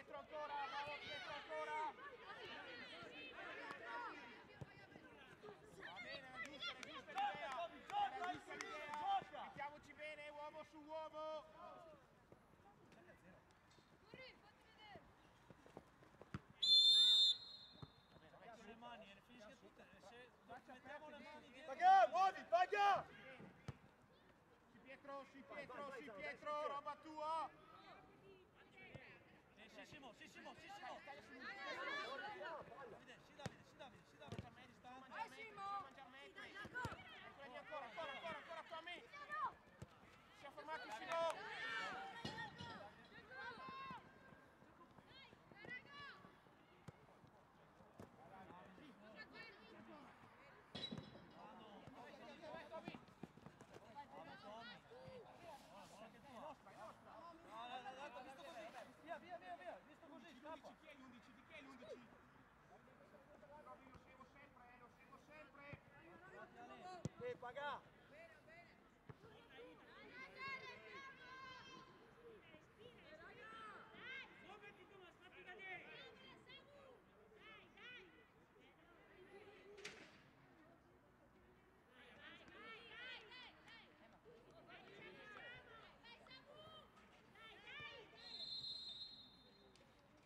Pietro ancora, bravo Pietro ancora. Va bene, è giusta l'idea. Mettiamoci bene, uomo su uomo. Le mani, le finisce tutte, se mettiamo le mani dietro... Paga, muovi, paga! Sì Pietro, roba tua! Sì Simo! Davide. Vai Simo! Ancora tu a me! Siamo fermati Simo! Via, visto così, scappa. Chi è l'11? Di chi è l'11? Lo seguo sempre. Paga! Muoviti Thomas, fatti vedere!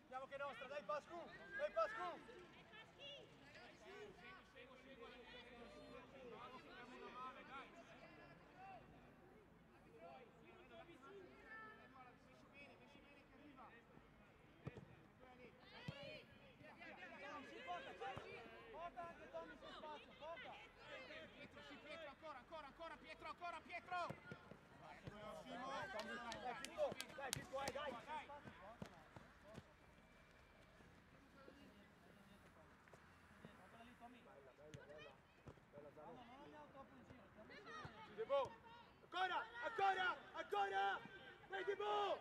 Andiamo che è nostra, dai Pascu! Seguo. Bravo, finiamo una male, dai. Messi bene che arriva. Porta anche Tommy sul spazio, porta! Pietro, ancora, Pietro! Vai, Simo! Dai, Pippo, dai! Bella Zano. Non andiamo troppo in giro, Debo! Ancora! Vai Debo!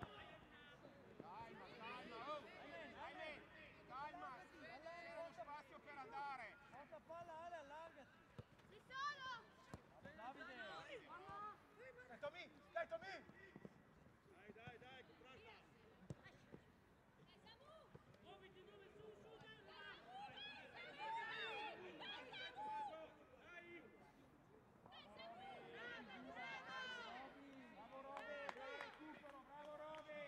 Calma! C'è uno spazio per andare! porta palla Ale, allargati! Sei solo! Davide! Dai Tommy! Dai, contrasta! Muoviti dove su, Bravo Robe! Bravo Robe!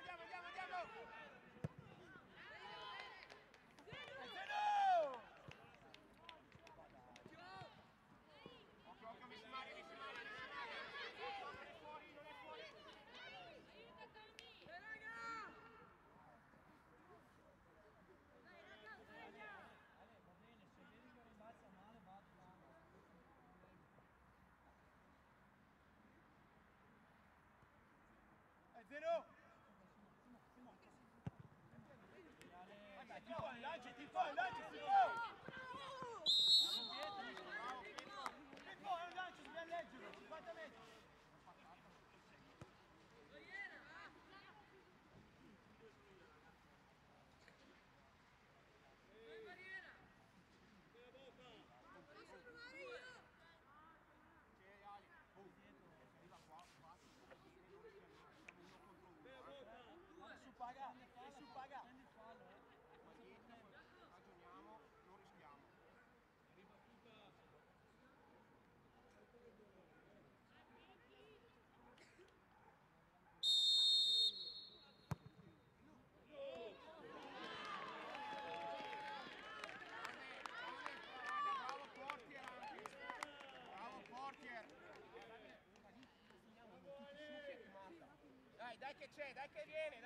Vai, andiamo! Occhio, messi male. Non è fuori. aiuta Tommy! Ale, va bene, se vedi che rimbalza male, vado male. Zeno! Ale, Ti fai, lanci, si può! Pippo, è un lancio, dobbiamo leggerlo, 50 metri! Posso provare io? Arriva qua, Su paga! prendi fallo, ragioniamo, non rischiamo. Bravo Portier! Dai che c'è, dai che viene!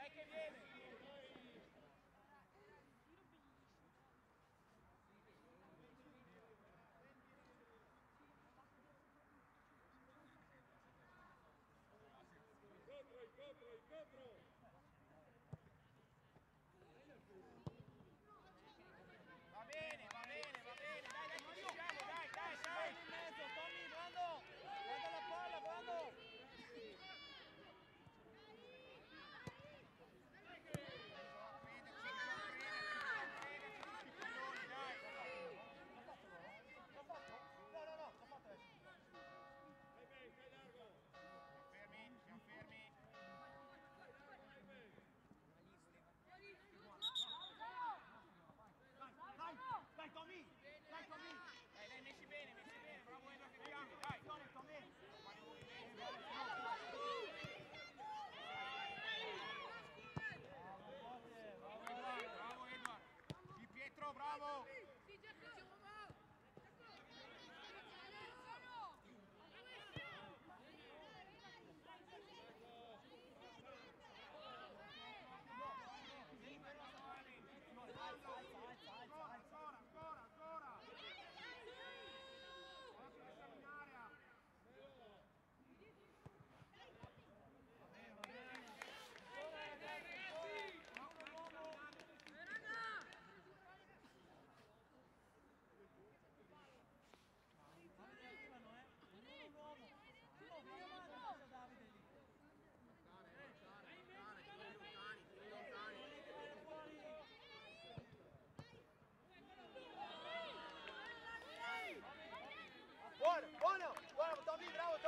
Va bene, dai, ci siamo, dai! in mezzo, Tommy, Brando! Guarda la palla, Brando!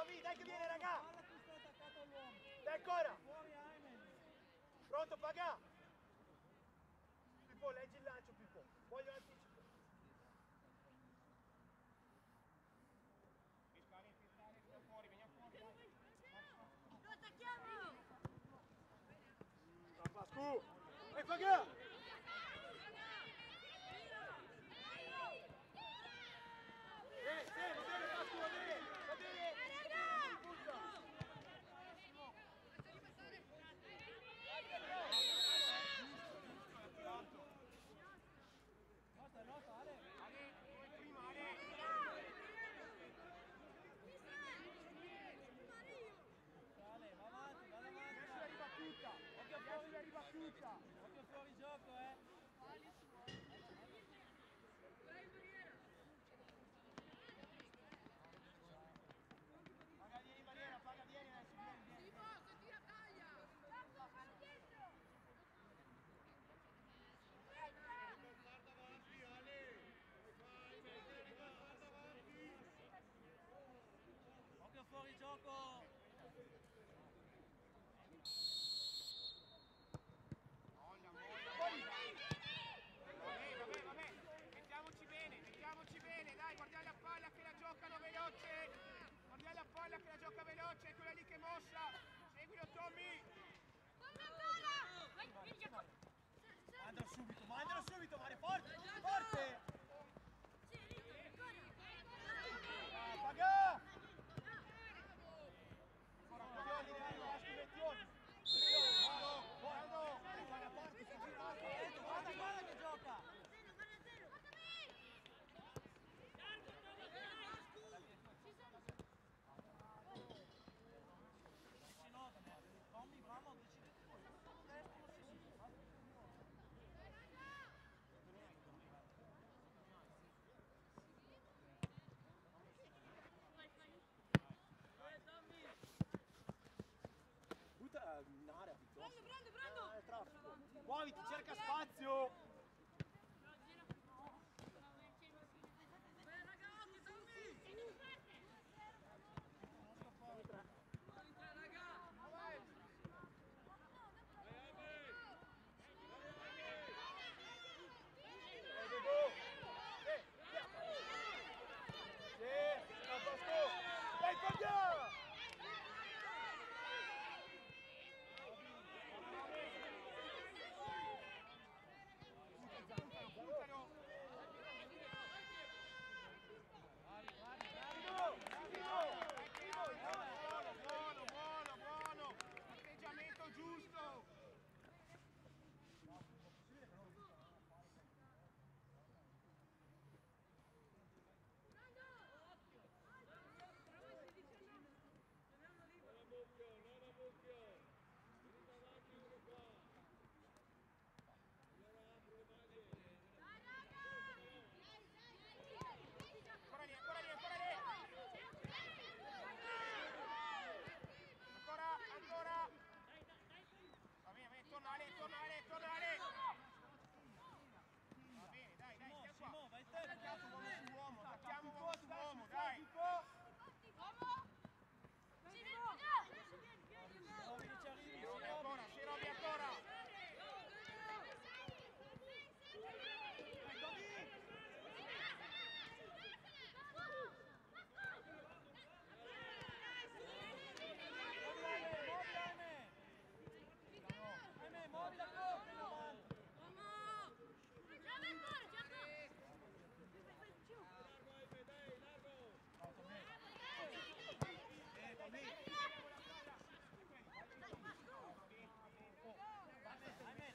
Tommy, dai che viene, raga! Palla tu stai attaccato all'uomo. Dai ancora! Fuori Ayman. Pronto, paga! Pippo, leggi il lancio, Pippo. Voglio anticipo. Lo attacchiamo! Pascu! E paga! Va bene Pascu, va bene! Va bene! Punta! Nota, Ale. Ale, va avanti, va avanti. Adesso la ribattuta! Adesso la ribattuta! Occhio fuori gioco, Paga, vieni in barriera, paga, vieni adesso, vieni. Guarda avanti, Ale! Vai, guarda avanti! Occhio fuori gioco. Vabbè, mettiamoci bene, dai, guardiamo la palla che la giocano veloce, guardiamo la palla che la gioca veloce, è quella lì che mossa, seguilo Tommy, mandalo subito, Mare, forte, forte, paga, Guarda che gioca. Tommy, vamos, decide tu. Destro, sinistra. butta in area piuttosto. Prendo! È traffico. Muoviti, cerca spazio. Dai, Fabio! Buono, atteggiamento giusto. Ancora. Va bene, torna Ale. Va bene, dai, stia qua. Simo, vai te. Attacchiamo uomo su uomo, dai. Roby, ci arrivi, Sì, Roby ancora. Muovi la corsa in avanti.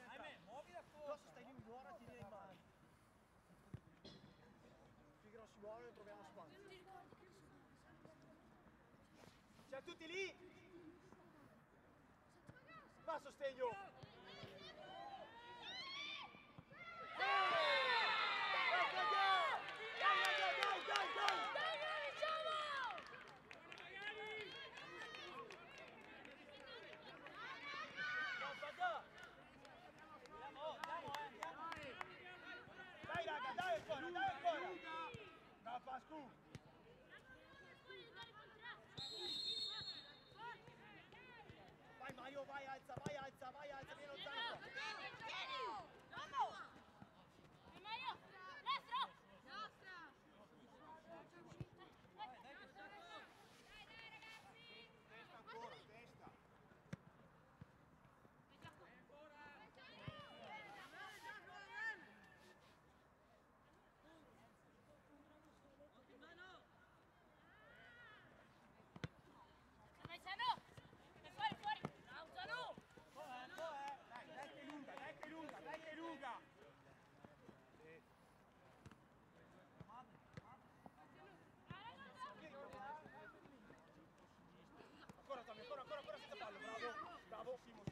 Ahmed, muovi la corsa. Stai lì un'ora, ti viene in mano. Finché non si muove, troviamo spazio. Siamo tutti lì? Va a sostegno! Dai raga, dai ancora! Da Pascu!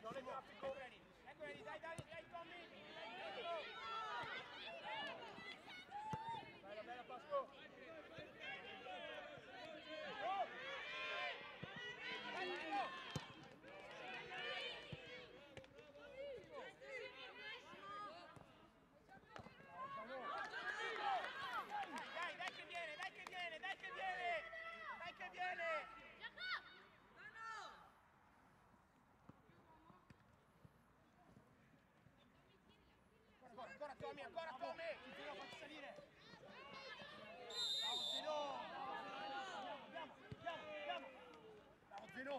non è traffico. Eccola lì, dai Tommy. Bella, bella Pasco. Oh! Dai, Marco. Dai che viene. Ancora Tommy. Zeno, facci salire. Bravo Zeno. Andiamo. Bravo Zeno.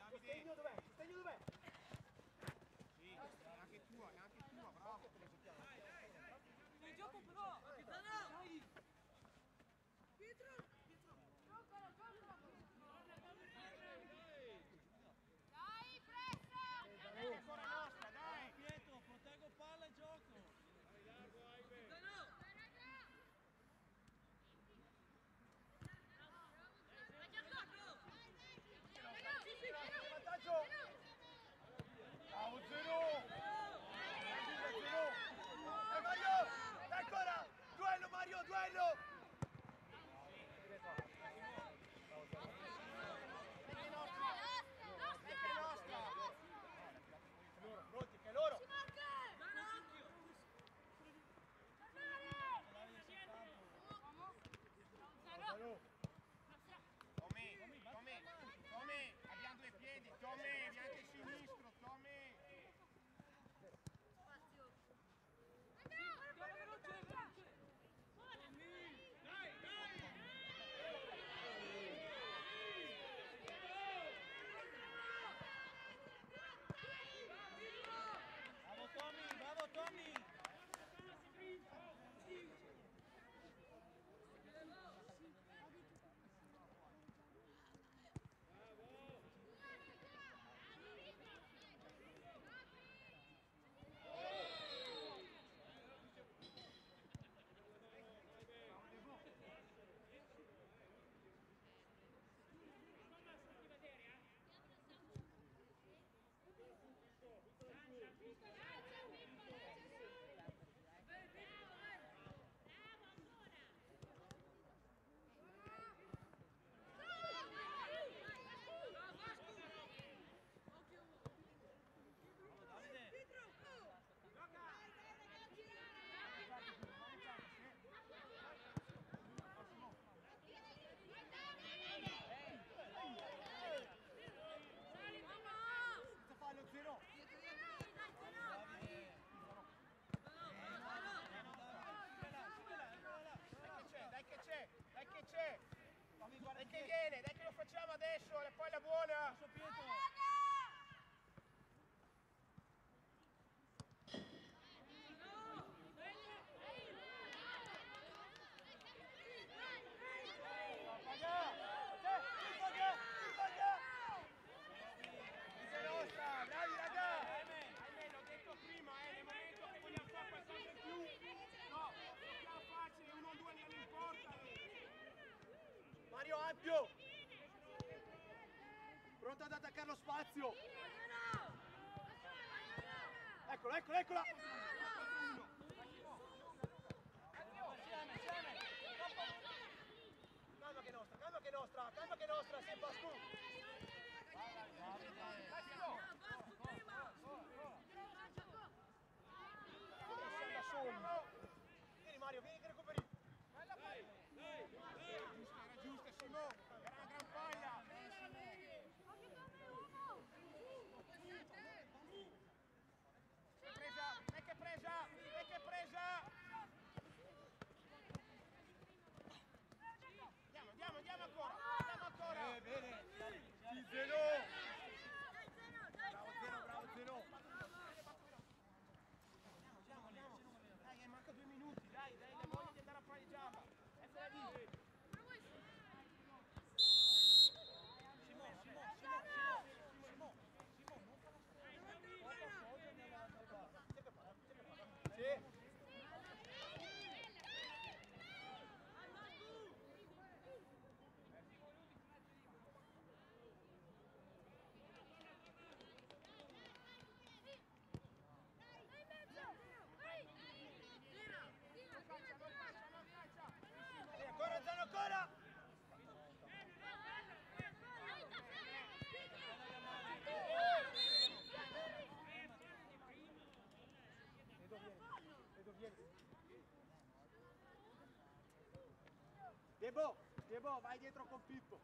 Sostegno dov'è? Sì, è anche tua, bravo. Il gioco però! Dai! Pietro! Dai, pressa! È ancora nostra, dai! Pietro, proteggo palla e gioco. Vantaggio! Bravo Zeno! Dai Mario! Dai ancora! Duello Mario, duello! Pronti, che loro! Tommy, abbiamo due piedi, Tommy, vieni a sinistro, Tommy! Bravo Tommy. Dai che viene, dai che lo facciamo adesso, poi la buona! Bravi raga! L'ho detto prima, nel momento che vogliamo fare qualcosa in più, no, è facile, 1 o 2 non importa. Mario ampio! Pronto ad attaccare lo spazio! Eccola! Calma che nostra, sei Pascu! Vieni Mario, vieni che recuperi! Era giusta Simo, era una gran paglia. Presa! Andiamo ancora! Bene! Debo, vai dietro con Pippo.